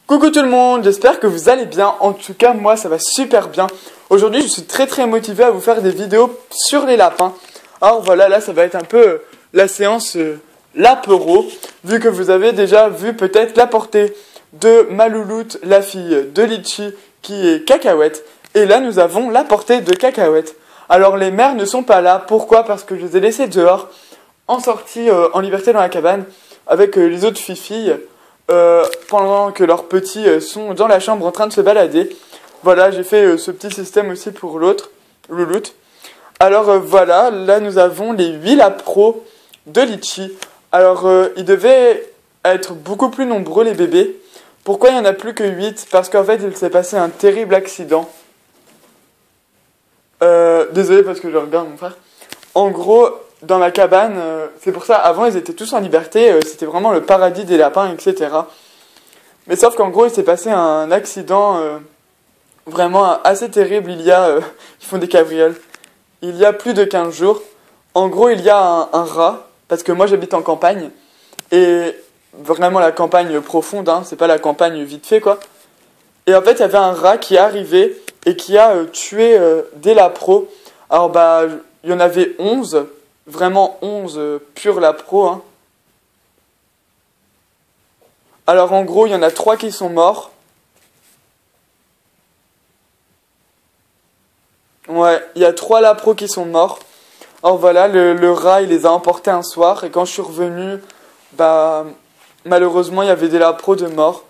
Coucou tout le monde, j'espère que vous allez bien. En tout cas, moi ça va super bien. Aujourd'hui, je suis très motivé à vous faire des vidéos sur les lapins. Alors voilà, là ça va être un peu la séance l'apéro, vu que vous avez déjà vu peut-être la portée de ma louloute, la fille de Litchi, qui est Cacahuète. Et là, nous avons la portée de Cacahuète. Alors les mères ne sont pas là. Pourquoi? Parce que je les ai laissées dehors, en sortie en liberté dans la cabane, avec les autres filles. Pendant que leurs petits sont dans la chambre en train de se balader. Voilà, j'ai fait ce petit système aussi pour l'autre, louloute. Alors voilà, là nous avons les 8 lapros de Litchi. Alors ils devaient être beaucoup plus nombreux les bébés. Pourquoi il n'y en a plus que 8? Parce qu'en fait il s'est passé un terrible accident. Désolé parce que je regarde mon frère. En gros, dans la cabane, c'est pour ça, avant ils étaient tous en liberté, c'était vraiment le paradis des lapins, etc. Mais sauf qu'en gros, il s'est passé un accident vraiment assez terrible, ils font des cabrioles, il y a plus de 15 jours. En gros, il y a un rat, parce que moi j'habite en campagne, et vraiment la campagne profonde, hein, c'est pas la campagne vite fait quoi. Et en fait, il y avait un rat qui est arrivé et qui a tué des lapros. Alors bah, il y en avait 11. Vraiment 11 purs lapros. Hein. Alors en gros, il y en a 3 qui sont morts. Ouais, il y a 3 lapros qui sont morts. Alors voilà, le rat, il les a emportés un soir. Et quand je suis revenu, bah, malheureusement, il y avait des lapros de morts.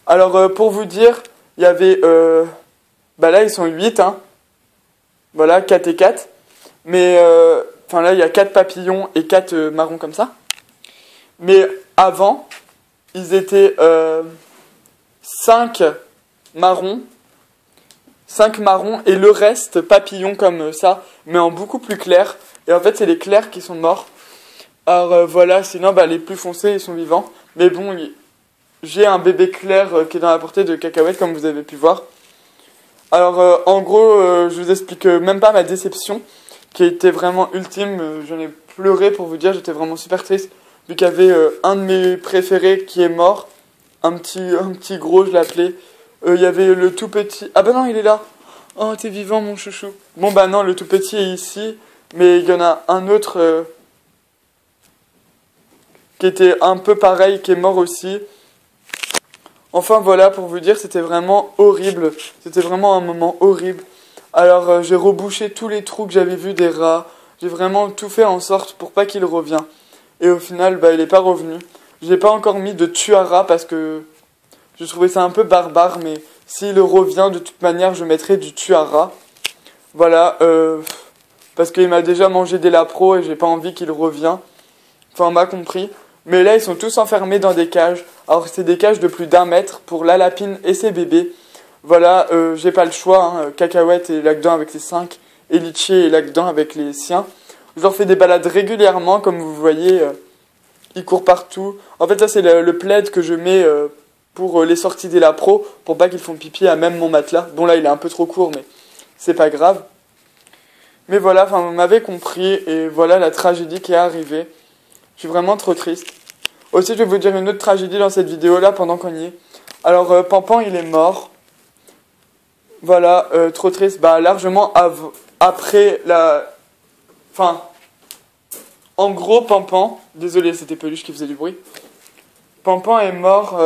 Alors pour vous dire, il y avait... bah là, ils sont 8. Hein. Voilà, 4 et 4. Mais... Enfin là, il y a 4 papillons et 4 marrons comme ça. Mais avant, ils étaient 5 marrons. 5 marrons et le reste papillons comme ça, mais en beaucoup plus clair. Et en fait, c'est les clairs qui sont morts. Alors voilà, sinon bah, les plus foncés, ils sont vivants. Mais bon, j'ai un bébé clair qui est dans la portée de Cacahuète, comme vous avez pu voir. Alors en gros, je vous explique même pas ma déception, qui était vraiment ultime. J'en ai pleuré pour vous dire, j'étais vraiment super triste, vu qu'il y avait un de mes préférés qui est mort, un petit gros, je l'appelais. Il y avait le tout petit, ah bah non, il est là. Oh, t'es vivant mon chouchou. Bon bah non, le tout petit est ici, mais il y en a un autre qui était un peu pareil, qui est mort aussi. Enfin voilà, pour vous dire, c'était vraiment horrible, c'était vraiment un moment horrible. Alors j'ai rebouché tous les trous que j'avais vus des rats. J'ai vraiment tout fait en sorte pour pas qu'il revienne. Et au final, bah, il est pas revenu. Je n'ai pas encore mis de tuara parce que je trouvais ça un peu barbare. Mais s'il revient, de toute manière, je mettrai du tuara. Voilà, parce qu'il m'a déjà mangé des lapros et j'ai pas envie qu'il revienne. Enfin, on m'a compris. Mais là, ils sont tous enfermés dans des cages. Alors c'est des cages de plus d'1 mètre pour la lapine et ses bébés. Voilà, j'ai pas le choix, hein. Cacahuète est là-dedans avec ses 5, et Litchi est là-dedans avec les siens. Je leur fais des balades régulièrement, comme vous voyez, ils courent partout. En fait, ça c'est le plaid que je mets pour les sorties des lapros, pour pas qu'ils font pipi à même mon matelas. Bon là, il est un peu trop court, mais c'est pas grave. Mais voilà, enfin, vous m'avez compris, et voilà la tragédie qui est arrivée. Je suis vraiment trop triste. Aussi, je vais vous dire une autre tragédie dans cette vidéo-là, pendant qu'on y est. Alors, Pampan, il est mort. Voilà, trop triste. Bah, largement après la... Enfin, en gros, Pampan... Désolé, c'était Peluche qui faisait du bruit. Pampan est mort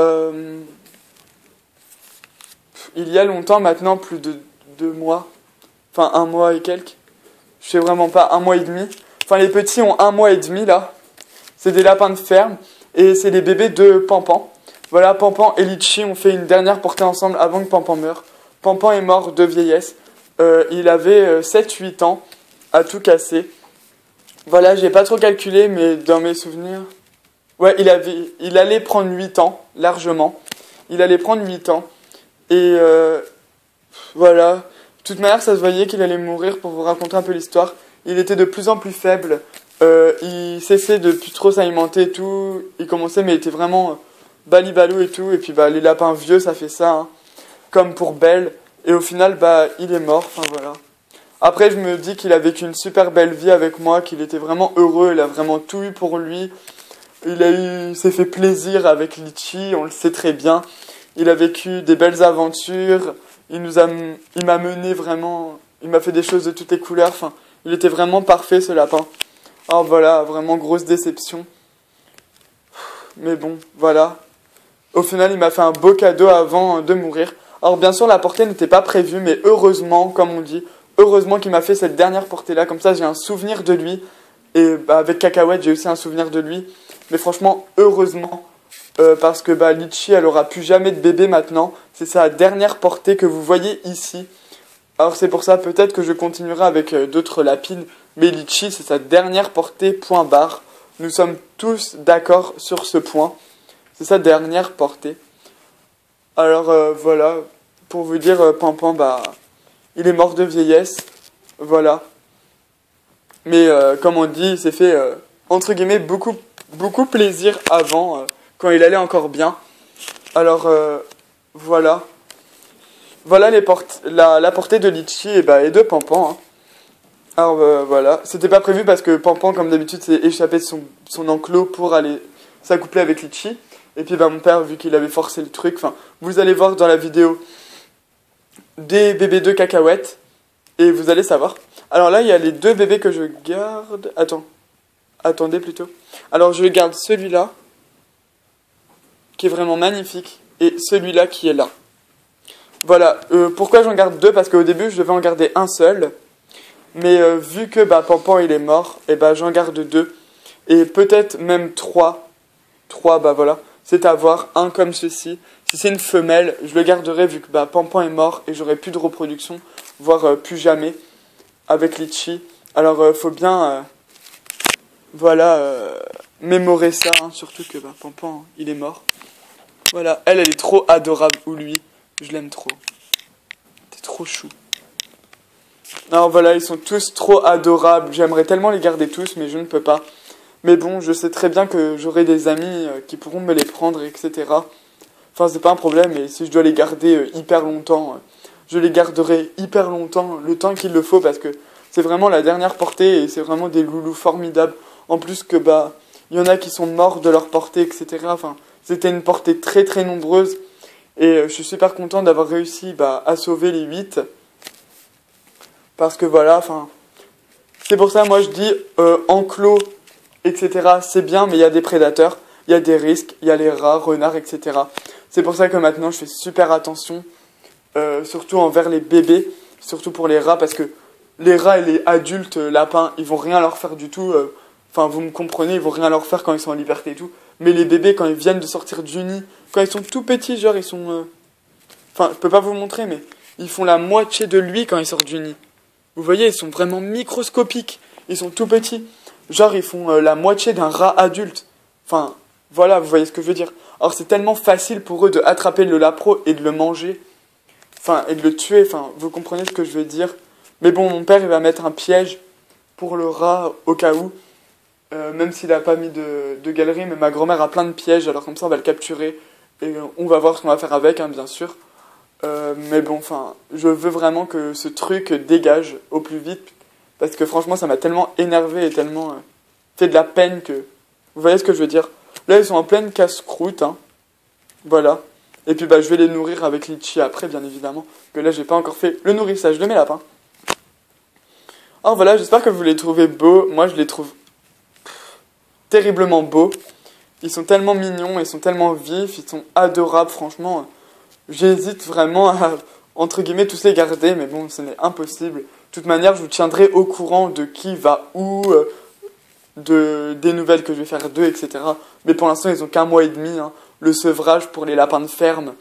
il y a longtemps maintenant, plus de 2 mois. Enfin, 1 mois et quelques. Je sais vraiment pas, 1 mois et demi. Enfin, les petits ont 1 mois et demi, là. C'est des lapins de ferme. Et c'est les bébés de Pampan. Voilà, Pampan et Litchi ont fait une dernière portée ensemble avant que Pampan meure. Pampan est mort de vieillesse. Il avait 7-8 ans, à tout casser. Voilà, j'ai pas trop calculé, mais dans mes souvenirs... Ouais, il allait prendre 8 ans, largement. Il allait prendre 8 ans. Et voilà. De toute manière, ça se voyait qu'il allait mourir. Pour vous raconter un peu l'histoire, il était de plus en plus faible. Il cessait de plus trop s'alimenter et tout. Il commençait, mais il était vraiment balibalou et tout. Et puis bah, les lapins vieux, ça fait ça, hein. Comme pour Belle, et au final, bah, il est mort, enfin voilà. Après, je me dis qu'il a vécu une super belle vie avec moi, qu'il était vraiment heureux, il a vraiment tout eu pour lui. Il s'est fait plaisir avec Litchi, on le sait très bien. Il a vécu des belles aventures. Il m'a mené vraiment. Il m'a fait des choses de toutes les couleurs. Enfin, il était vraiment parfait ce lapin. Alors voilà, vraiment grosse déception. Mais bon, voilà. Au final, il m'a fait un beau cadeau avant de mourir. Alors bien sûr, la portée n'était pas prévue, mais heureusement, comme on dit, heureusement qu'il m'a fait cette dernière portée-là. Comme ça, j'ai un souvenir de lui. Et avec Cacahuète, j'ai aussi un souvenir de lui. Mais franchement, heureusement. Parce que Litchi, elle aura plus jamais de bébé maintenant. C'est sa dernière portée que vous voyez ici. Alors c'est pour ça peut-être que je continuerai avec d'autres lapines. Mais Litchi, c'est sa dernière portée, point barre. Nous sommes tous d'accord sur ce point. C'est sa dernière portée. Alors voilà, pour vous dire, Pampan, il est mort de vieillesse. Voilà. Mais comme on dit, il s'est fait, entre guillemets, beaucoup plaisir avant, quand il allait encore bien. Alors voilà. Voilà la portée de Litchi et de Pampan. Hein. Alors voilà, c'était pas prévu parce que Pampan, comme d'habitude, s'est échappé de son enclos pour aller s'accoupler avec Litchi. Et puis mon père, vu qu'il avait forcé le truc, vous allez voir dans la vidéo des bébés de Cacahuètes et vous allez savoir. Alors là, il y a les deux bébés que je garde. Attendez plutôt. Alors je garde celui-là, qui est vraiment magnifique, et celui-là qui est là. Voilà, pourquoi j'en garde deux? Parce qu'au début, je devais en garder un seul. Mais vu que Pampan il est mort, et j'en garde deux. Et peut-être même trois. Trois, voilà. C'est à voir, un comme ceci. Si c'est une femelle, je le garderai vu que Pampan est mort et j'aurai plus de reproduction, voire plus jamais, avec Litchi. Alors faut bien, mémorer ça, hein, surtout que Pampan, il est mort. Voilà, elle est trop adorable, ou lui, je l'aime trop. T'es trop chou. Alors voilà, ils sont tous trop adorables. J'aimerais tellement les garder tous, mais je ne peux pas. Mais bon, je sais très bien que j'aurai des amis qui pourront me les prendre, etc. Enfin, c'est pas un problème, et si je dois les garder hyper longtemps, je les garderai hyper longtemps, le temps qu'il le faut, parce que c'est vraiment la dernière portée, et c'est vraiment des loulous formidables. En plus que, il y en a qui sont morts de leur portée, etc. Enfin, c'était une portée très très nombreuse, et je suis super content d'avoir réussi à sauver les 8. Parce que voilà, c'est pour ça, moi je dis, enclos, etc. c'est bien, mais il y a des prédateurs, il y a des risques, il y a les rats, renards, etc. C'est pour ça que maintenant je fais super attention, surtout envers les bébés, surtout pour les rats, parce que les rats et les adultes lapins, ils vont rien leur faire du tout. Vous me comprenez, ils vont rien leur faire quand ils sont en liberté et tout. Mais les bébés, quand ils viennent de sortir du nid, quand ils sont tout petits, genre ils sont... je peux pas vous montrer, mais ils font la moitié de lui quand ils sortent du nid. Vous voyez, ils sont vraiment microscopiques. Ils sont tout petits. Genre, ils font la moitié d'un rat adulte. Voilà, vous voyez ce que je veux dire. Alors, c'est tellement facile pour eux de attraper le lapro et de le manger. Et de le tuer. Vous comprenez ce que je veux dire. Mais bon, mon père, il va mettre un piège pour le rat au cas où. Même s'il n'a pas mis de galerie. Mais ma grand-mère a plein de pièges. Alors, comme ça, on va le capturer. Et on va voir ce qu'on va faire avec, hein, bien sûr. Mais bon, je veux vraiment que ce truc dégage au plus vite. Parce que franchement, ça m'a tellement énervé et tellement fait de la peine que... Vous voyez ce que je veux dire? Là, ils sont en pleine casse-croûte. Hein. Voilà. Et puis, je vais les nourrir avec Litchi après, bien évidemment. Que là, j'ai pas encore fait le nourrissage de mes lapins. Alors voilà, j'espère que vous les trouvez beaux. Moi, je les trouve terriblement beaux. Ils sont tellement mignons, ils sont tellement vifs, ils sont adorables, franchement. J'hésite vraiment à, entre guillemets, tous les garder, mais bon, ce n'est impossible. De toute manière, je vous tiendrai au courant de qui va où, des nouvelles que je vais faire d'eux, etc. Mais pour l'instant, ils ont qu'1 mois et demi. Hein. Le sevrage pour les lapins de ferme,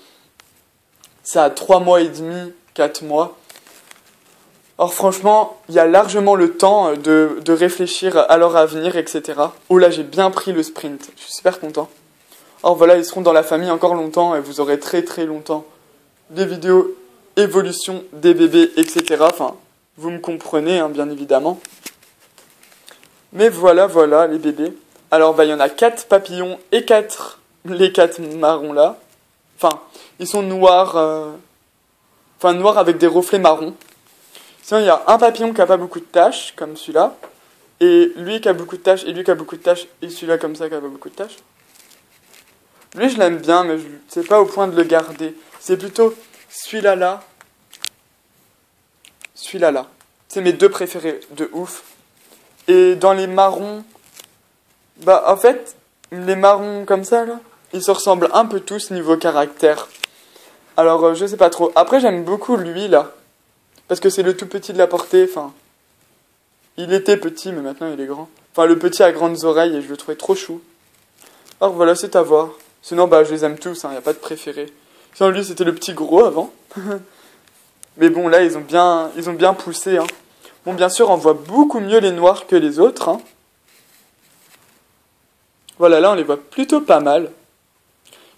c'est à 3 mois et demi, 4 mois. Or franchement, il y a largement le temps de réfléchir à leur avenir, etc. Oh là, j'ai bien pris le sprint. Je suis super content. Or voilà, ils seront dans la famille encore longtemps et vous aurez très très longtemps des vidéos évolution des bébés, etc. Vous me comprenez, hein, bien évidemment. Mais voilà, les bébés. Alors, il y en a 4 papillons et les 4 marrons là. Ils sont noirs, noirs avec des reflets marrons. Sinon, il y a un papillon qui a pas beaucoup de taches, comme celui-là. Et lui qui a beaucoup de taches, et lui qui a beaucoup de taches, et celui-là comme ça qui a pas beaucoup de taches. Lui, je l'aime bien, mais c'est pas au point de le garder. C'est plutôt celui-là, là. Celui-là, là. C'est mes deux préférés de ouf. Et dans les marrons, bah, en fait, les marrons comme ça, là, ils se ressemblent un peu tous niveau caractère. Alors, je sais pas trop. Après, j'aime beaucoup lui, là. Parce que c'est le tout petit de la portée, enfin... Il était petit, mais maintenant il est grand. Enfin, le petit a grandes oreilles et je le trouvais trop chou. Alors voilà, c'est à voir. Sinon, bah, je les aime tous, hein, y a pas de préféré. Sinon, lui, c'était le petit gros avant. Mais bon, là, ils ont bien poussé, hein. Bon, bien sûr, on voit beaucoup mieux les noirs que les autres, hein. Voilà, là, on les voit plutôt pas mal.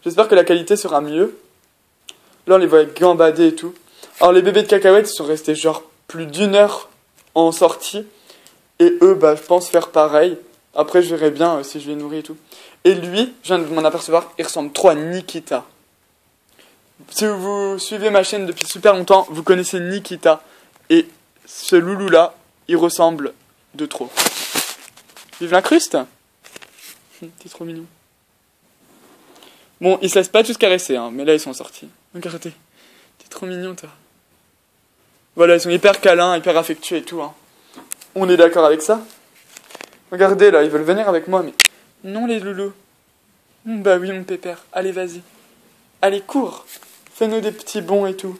J'espère que la qualité sera mieux. Là, on les voit gambader et tout. Alors, les bébés de cacahuètes, ils sont restés genre plus d'1 heure en sortie. Et eux, bah, je pense faire pareil. Après, je verrai bien si je les nourris et tout. Et lui, je viens de m'en apercevoir, il ressemble trop à Nikita. Si vous suivez ma chaîne depuis super longtemps, vous connaissez Nikita. Et ce loulou-là, il ressemble de trop. Vive l'incruste. T'es trop mignon. Bon, ils se laissent pas tous caresser, hein, mais là, ils sont sortis. Regardez. T'es trop mignon, toi. Voilà, ils sont hyper câlins, hyper affectueux et tout, hein. On est d'accord avec ça? Regardez, là, ils veulent venir avec moi, mais... Non, les loulous. Bah oui, mon pépère. Allez, vas-y. Allez, cours. Fais-nous des petits bonds et tout.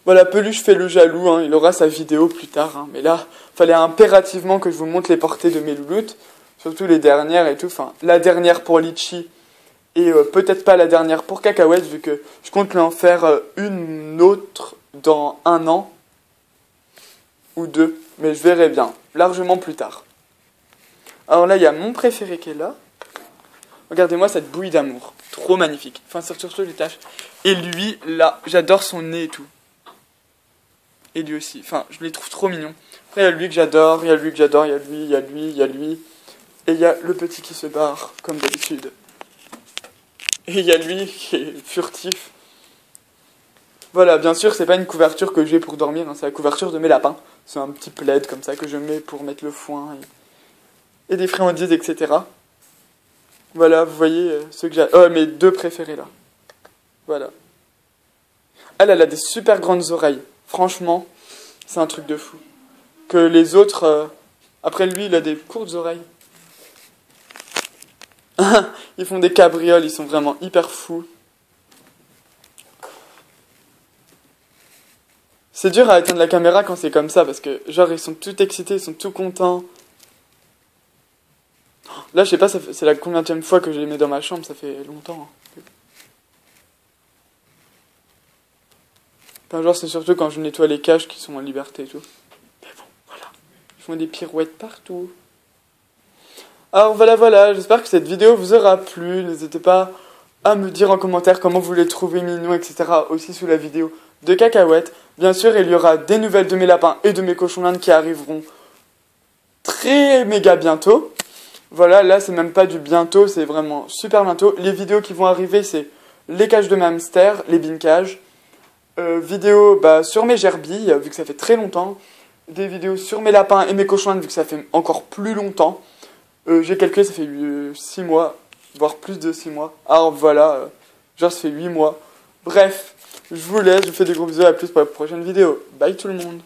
Voilà, Peluche fait le jaloux, hein. Il aura sa vidéo plus tard, hein. Mais là, fallait impérativement que je vous montre les portées de mes louloutes. Surtout les dernières et tout. Enfin, la dernière pour Litchi. Et peut-être pas la dernière pour Cacahuète, vu que je compte lui en faire une autre dans 1 an. Ou 2, mais je verrai bien, largement plus tard. Alors là, il y a mon préféré qui est là. Regardez-moi cette bouille d'amour, trop magnifique. Enfin, surtout les taches. Et lui, là, j'adore son nez et tout. Et lui aussi, enfin, je les trouve trop mignons. Après, il y a lui que j'adore, il y a lui que j'adore, il y a lui, il y a lui, il y a lui. Et il y a le petit qui se barre, comme d'habitude. Et il y a lui qui est furtif. Voilà, bien sûr, c'est pas une couverture que j'ai pour dormir, hein, c'est la couverture de mes lapins. C'est un petit plaid comme ça que je mets pour mettre le foin et des friandises, etc. Voilà, vous voyez ceux que j'ai... Oh, mes deux préférés là. Voilà. Elle a des super grandes oreilles. Franchement, c'est un truc de fou. Que les autres... Après lui, il a des courtes oreilles. Ils font des cabrioles, ils sont vraiment hyper fous. C'est dur à éteindre la caméra quand c'est comme ça, parce que, genre, ils sont tout excités, ils sont tout contents. Là, je sais pas, c'est la combienième fois que je les mets dans ma chambre, ça fait longtemps. Hein. Enfin, genre, c'est surtout quand je nettoie les cages qui sont en liberté et tout. Mais bon, voilà. Ils font des pirouettes partout. Alors, voilà, j'espère que cette vidéo vous aura plu. N'hésitez pas à me dire en commentaire comment vous les trouvez mignons, etc. aussi sous la vidéo de Cacahuète. Bien sûr, il y aura des nouvelles de mes lapins et de mes cochons d'Inde qui arriveront très méga bientôt. Voilà, là c'est même pas du bientôt, c'est vraiment super bientôt. Les vidéos qui vont arriver, c'est les cages de mes hamsters, les bin cages. Vidéos sur mes gerbilles, vu que ça fait très longtemps. Des vidéos sur mes lapins et mes cochons d'Inde, vu que ça fait encore plus longtemps. J'ai calculé, ça fait 6 mois, voire plus de 6 mois. Alors voilà, genre ça fait 8 mois. Bref. Je vous laisse, je vous fais des gros bisous, à plus pour la prochaine vidéo. Bye tout le monde.